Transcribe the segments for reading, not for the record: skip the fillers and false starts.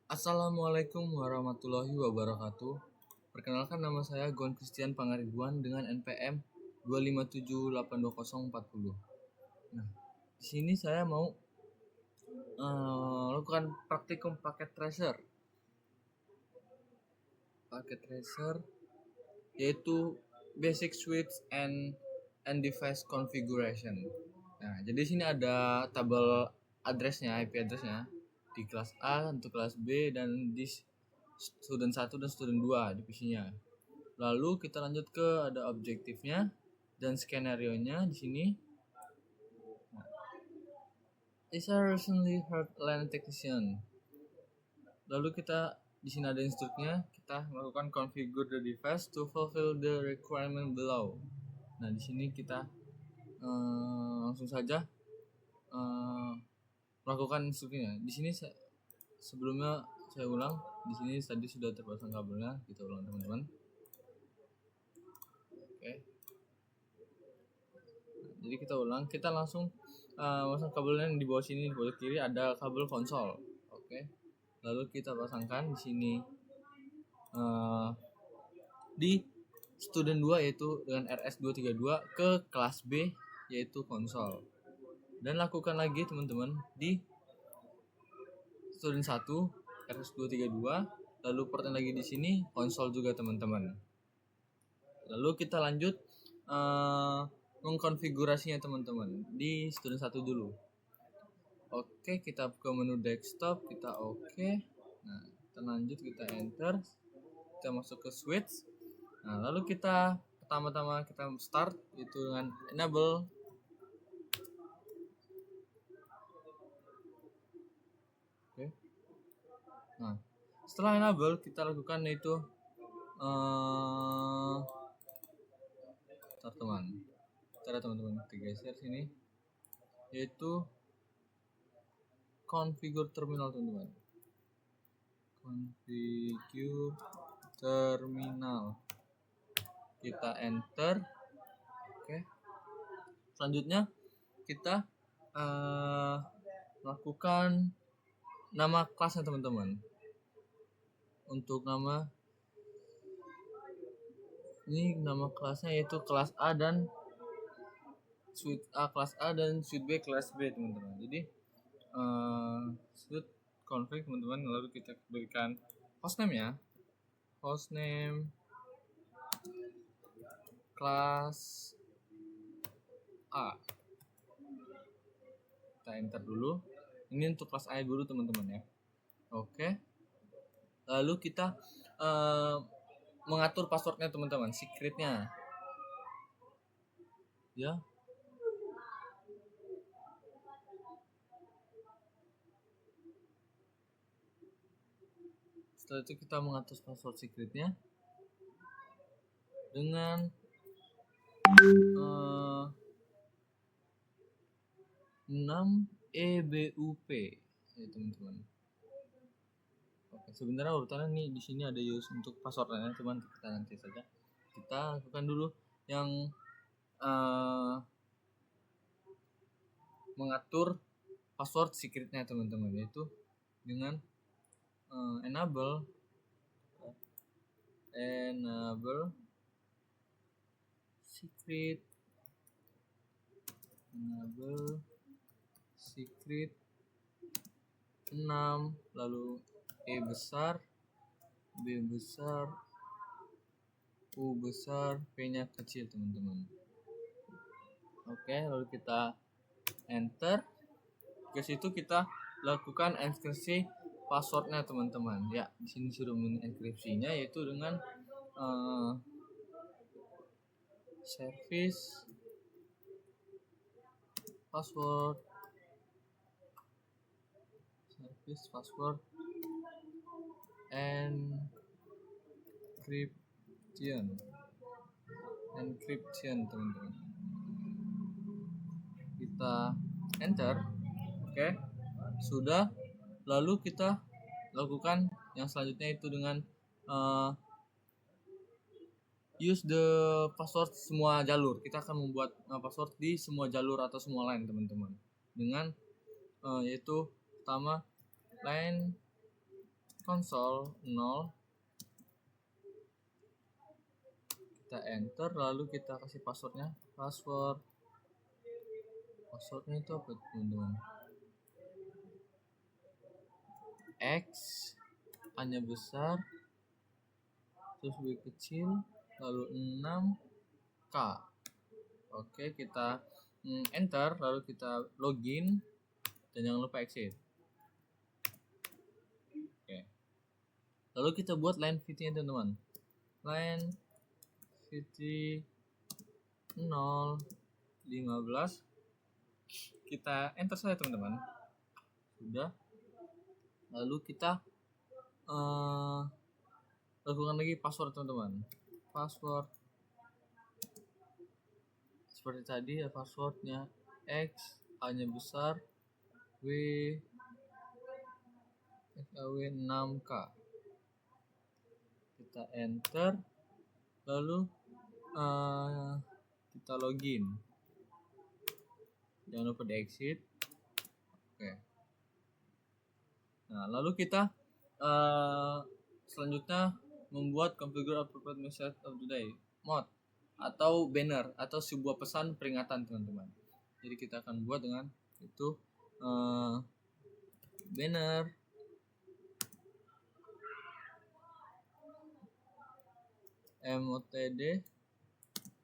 Assalamualaikum warahmatullahi wabarakatuh. Perkenalkan, nama saya Gon Christian Pangaribuan dengan NPM 257824040. Nah, di sini saya mau lakukan praktikum paket tracer. Paket tracer yaitu basic switch and device configuration. Nah, jadi sini ada tabel addressnya, IP addressnya di kelas A untuk kelas B dan di student 1 dan student 2 divisinya. Lalu kita lanjut ke ada objektifnya dan skenario-nya di sini. Is a recently heard land technician. Lalu kita di sini ada instruknya, kita melakukan configure the device to fulfill the requirement below. Nah, di sini kita langsung saja melakukan instruksinya. Di sini sebelumnya saya ulang, di sini tadi sudah terpasang kabelnya, kita ulang teman-teman. Oke. Jadi kita ulang, kita langsung pasang kabelnya di bawah sini, di bawah kiri ada kabel konsol. Oke. Lalu kita pasangkan di sini di student 2 yaitu dengan RS232 ke kelas B yaitu konsol. Dan lakukan lagi teman-teman di student 1 RS232, lalu portnya lagi di sini konsol juga teman-teman. Lalu kita lanjut mengkonfigurasinya teman-teman di student 1 dulu. Oke, kita ke menu desktop, kita oke. Nah, kita lanjut, kita enter, kita masuk ke switch. Nah, lalu kita pertama-tama kita start itu dengan enable. Oke. Nah, setelah enable kita lakukan yaitu teman-teman kita geser sini yaitu configure terminal teman-teman. Configure terminal. Kita enter. Oke. Selanjutnya kita lakukan nama kelasnya teman-teman. Untuk nama ini nama kelasnya yaitu kelas A dan suite A kelas A dan suite B kelas B teman-teman. Jadi suite config teman-teman, lalu kita berikan hostname ya, hostname kelas A. Kita enter dulu. Ini untuk kelas A dulu teman-teman ya. Oke. Lalu kita mengatur passwordnya teman-teman, secretnya ya. Setelah itu kita mengatur password secretnya dengan 6 EBUP ya teman-teman. Oke, sebenarnya urutannya nih di sini ada use untuk passwordnya, cuman kita nanti saja. Kita lakukan dulu yang mengatur password secretnya teman-teman, yaitu dengan enable secret, enable secret 6, lalu E besar, B besar, U besar, P-nya kecil teman-teman. Oke, lalu kita enter. Ke situ kita lakukan enkripsi passwordnya teman-teman. Ya, di sini sudah mengenkripsinya yaitu dengan service password encryption teman-teman. Kita enter. Oke, sudah. Lalu kita lakukan yang selanjutnya itu dengan use the password semua jalur. Kita akan membuat password di semua jalur atau semua line teman-teman, dengan yaitu pertama line console 0, kita enter, lalu kita kasih passwordnya. Passwordnya itu apa teman-teman? X, A-nya besar, terus B kecil, lalu 6K. Oke, kita enter, lalu kita login, dan jangan lupa exit. Oke. Lalu kita buat line VT-nya teman-teman. Line VT 0, 15. Kita enter saja teman-teman. Sudah. Lalu kita lakukan lagi password teman-teman. Password seperti tadi ya, passwordnya X, A-nya besar, W 6K. Kita enter, lalu kita login, jangan lupa di exit. Oke. Nah, lalu kita selanjutnya membuat configure appropriate message of the day mode atau banner atau sebuah pesan peringatan teman-teman. Jadi kita akan buat dengan itu banner motd,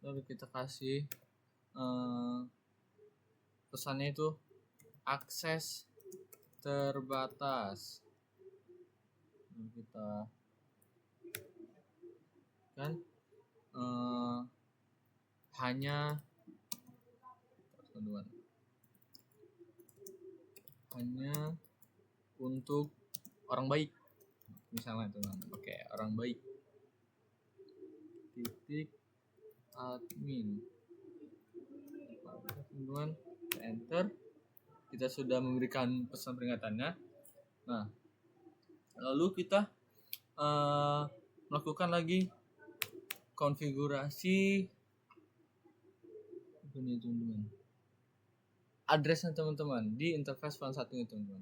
lalu kita kasih pesannya itu akses terbatas. Lalu kita kan hanya untuk orang baik misalnya teman. Oke, orang baik titik admin teman, enter. Kita sudah memberikan pesan peringatannya. Nah, lalu kita melakukan lagi konfigurasi ini teman-teman, addressnya teman-teman di interface VLAN 1 ini teman-teman.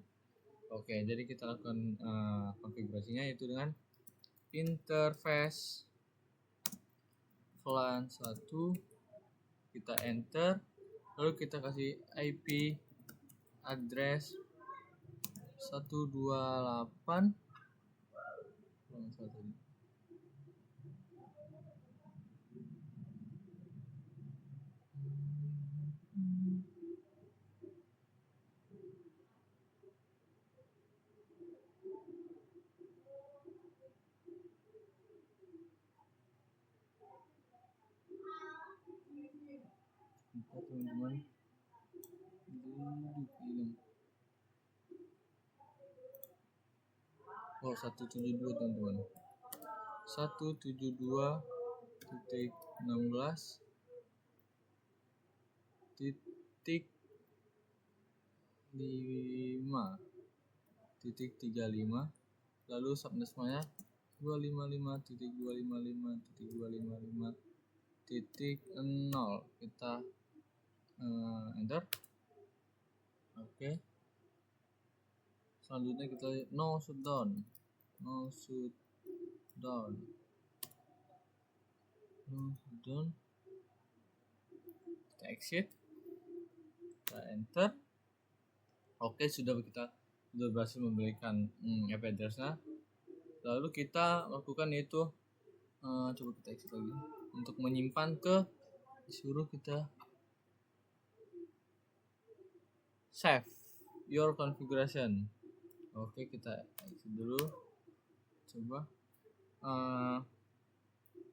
Oke, jadi kita lakukan konfigurasinya yaitu dengan interface VLAN 1, kita enter, lalu kita kasih IP address 128 teman-teman. Oh, 172 teman-teman. 172.16 titik 5.35, lalu subnetnya 255.255.255.0. Kita enter. Oke. Selanjutnya kita no shutdown. Kita exit, kita enter. Oke, sudah berhasil memberikan IP address-nya. Lalu kita lakukan yaitu coba kita exit lagi untuk menyimpan ke, disuruh kita save your configuration. Oke, kita exit dulu. Coba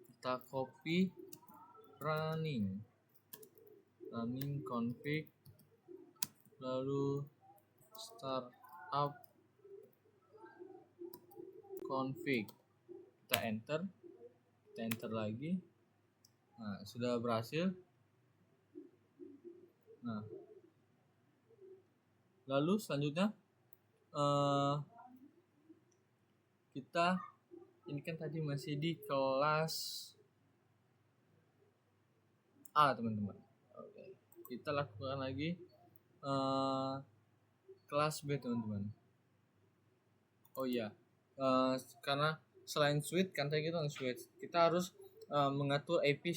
kita copy running config, lalu startup config, kita enter lagi. Nah, sudah berhasil. Nah, lalu selanjutnya kita ini kan tadi masih di kelas A teman-teman. Oke, kita lakukan lagi kelas B teman-teman. Oh iya, karena selain switch kan tadi kita switch, kita harus mengatur IP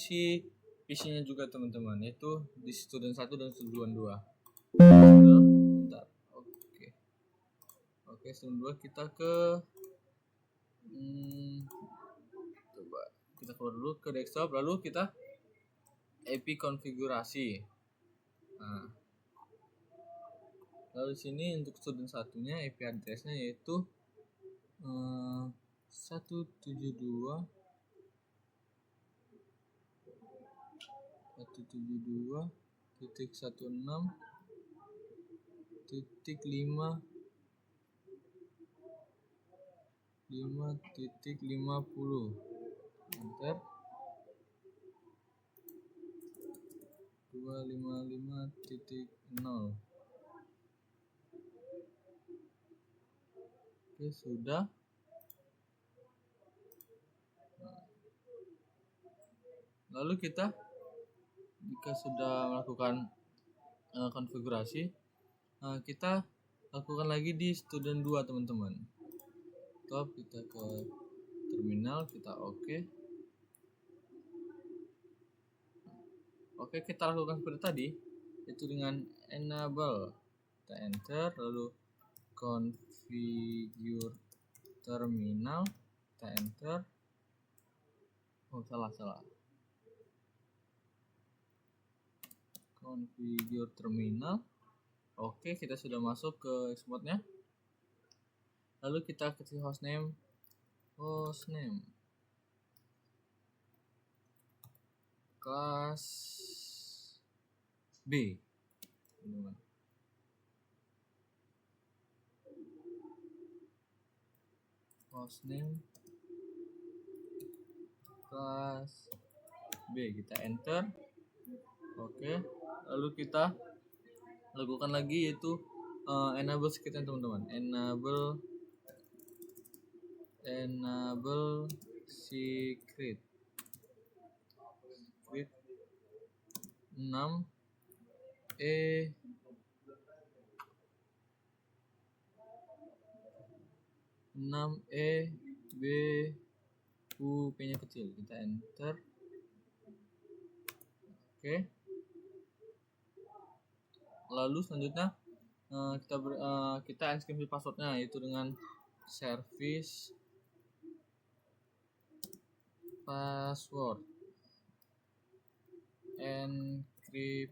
PC-nya juga teman-teman, yaitu di student 1 dan student 2. Bentar. Oke, student 2 kita ke coba kita keluar dulu ke desktop, lalu kita IP konfigurasi. Nah, lalu di sini untuk student satunya IP address-nya yaitu 172.168.16.5.50. Enter. 255.0. Oke, sudah. Lalu kita jika sudah melakukan konfigurasi, kita lakukan lagi di student 2 teman-teman. Top, kita ke terminal, kita oke, kita lakukan seperti tadi, itu dengan enable, kita enter, lalu configure terminal, kita enter. Salah. Configure terminal. Oke, kita sudah masuk ke exportnya. Lalu kita kasih hostname kelas B, teman-teman. Hostname kelas B, kita enter. Oke, lalu kita lakukan lagi yaitu enable secret teman-teman. Enable secret 6E B U P nya kecil, kita enter. Oke. Lalu selanjutnya kita enkripsi passwordnya yaitu dengan service password encryption.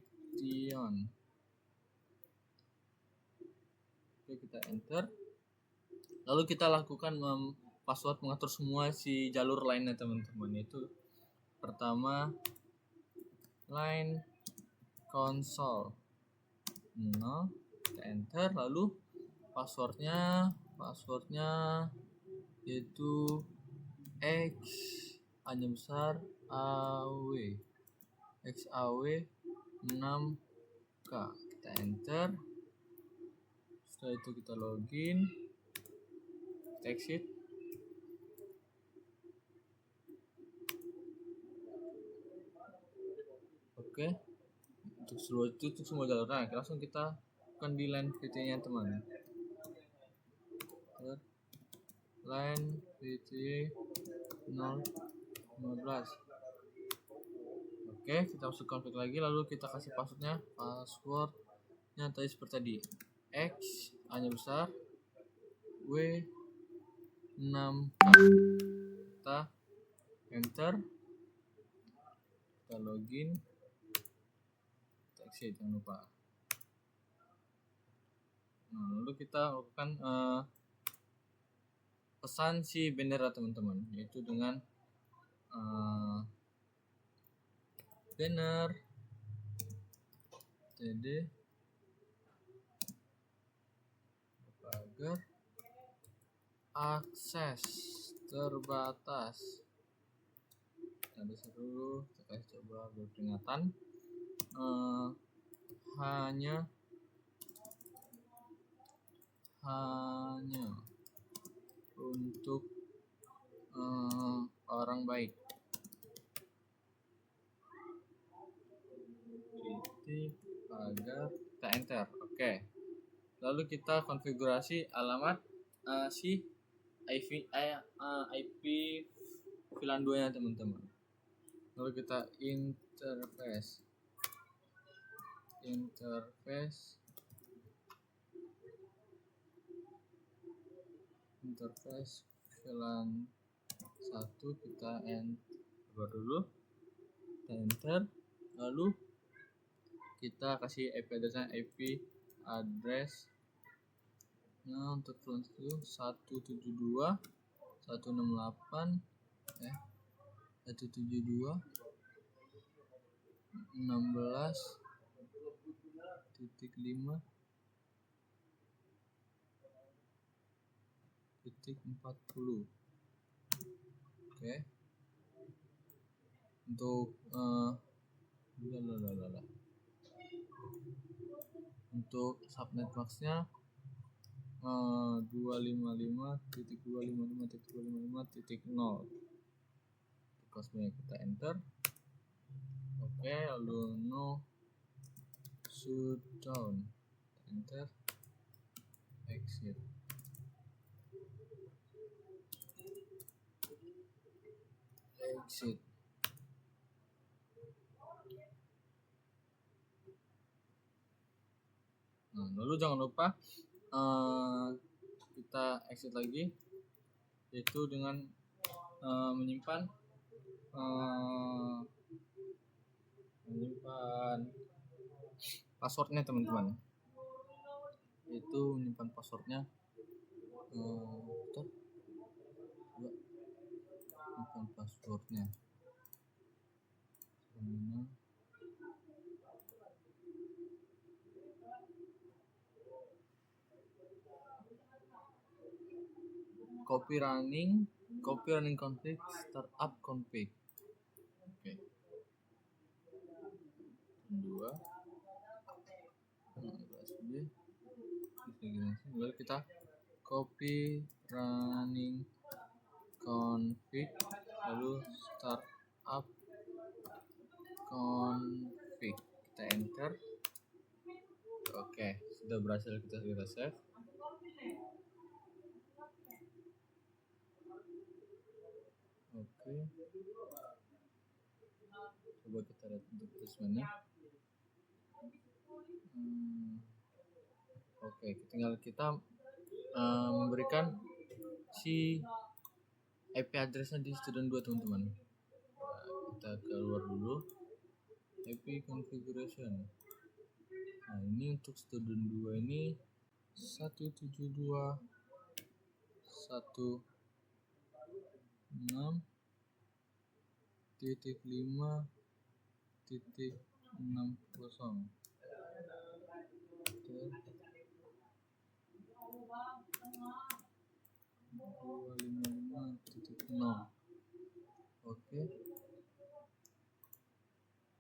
Oke, kita enter. Lalu kita lakukan password mengatur semua si jalur lainnya teman-teman, yaitu pertama line console 0, kita enter. Lalu passwordnya yaitu x hanya besar xaw 6k, kita enter. Setelah itu kita login, kita exit. Oke, untuk semua jalurnya langsung kita akan di line VT-nya teman. Line VT 015. Oke, kita masuk config lagi, lalu kita kasih passwordnya tadi seperti tadi, x hanya besar w 6k, kita enter, kita login, kita exit, jangan lupa. Lalu kita lakukan pesan si bendera teman-teman, yaitu dengan banner td agar akses terbatas. Ada dulu, kita coba berperingatan hanya untuk orang baik. Titik agar, kita enter. Oke. Lalu kita konfigurasi alamat si IP VLAN 2 nya teman-teman. Lalu kita interface VLAN 1 kita enter dulu, kita enter, lalu kita kasih IP addressnya untuk VLAN 172 168 172 16.5.40. Oke. Untuk untuk subnet maxnya 255.255.255.0. Cosmenya kita enter. Oke, lalu no shutdown, enter, exit. Nah, lalu jangan lupa kita exit lagi, yaitu dengan menyimpan passwordnya teman-teman. Itu menyimpan passwordnya menyimpan passwordnya copy running config startup config. Oke. 2 lalu kita copy running config, lalu startup config, kita enter. Oke, sudah berhasil, kita save. Oke, coba kita lihat untuk tulisannya. Oke, tinggal kita memberikan si IP addressnya di student 2 teman-teman. Kita keluar dulu, IP configuration. Nah, ini untuk student 2 ini 172.168.5.60. 255.0. Oke.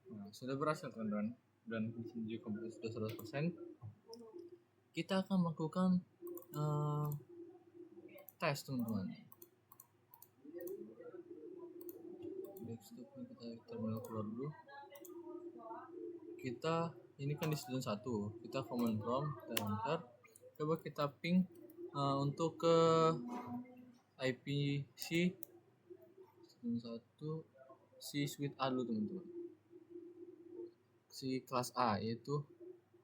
Nah, sudah berhasil teman-teman, dan uji komputer sudah 100%. Kita akan melakukan tes teman-teman. Desktopnya kita terminal keluar dulu. Kita ini kan di student 1, kita command prompt, kita enter. Coba kita ping untuk ke IPC student 1 si suite A dulu teman-teman, si kelas A, yaitu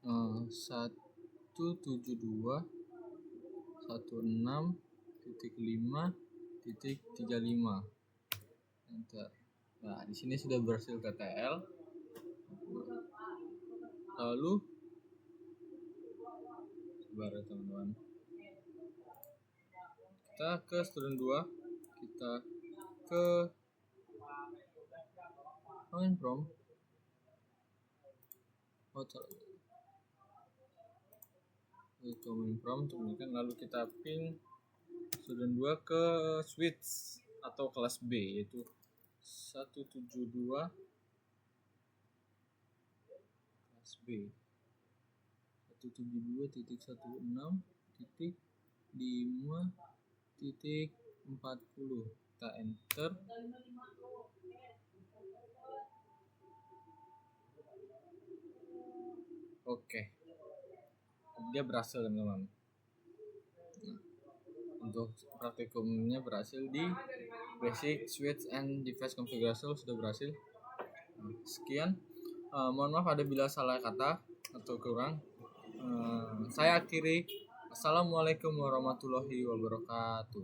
172.16.5.35. Enter. Nah, di sini sudah berhasil TTL. Lalu coba teman-teman, kita ke student 2, kita ke command prompt, lalu kita ping student 2 ke switch atau kelas B, yaitu 172 kelas B 172.16.5.40. kita enter. Oke, dia berhasil teman-teman. Untuk praktikumnya berhasil di basic switch and device configuration sudah berhasil. Sekian. Mohon maaf ada bila salah kata atau kurang. Saya akhiri. Assalamualaikum warahmatullahi wabarakatuh.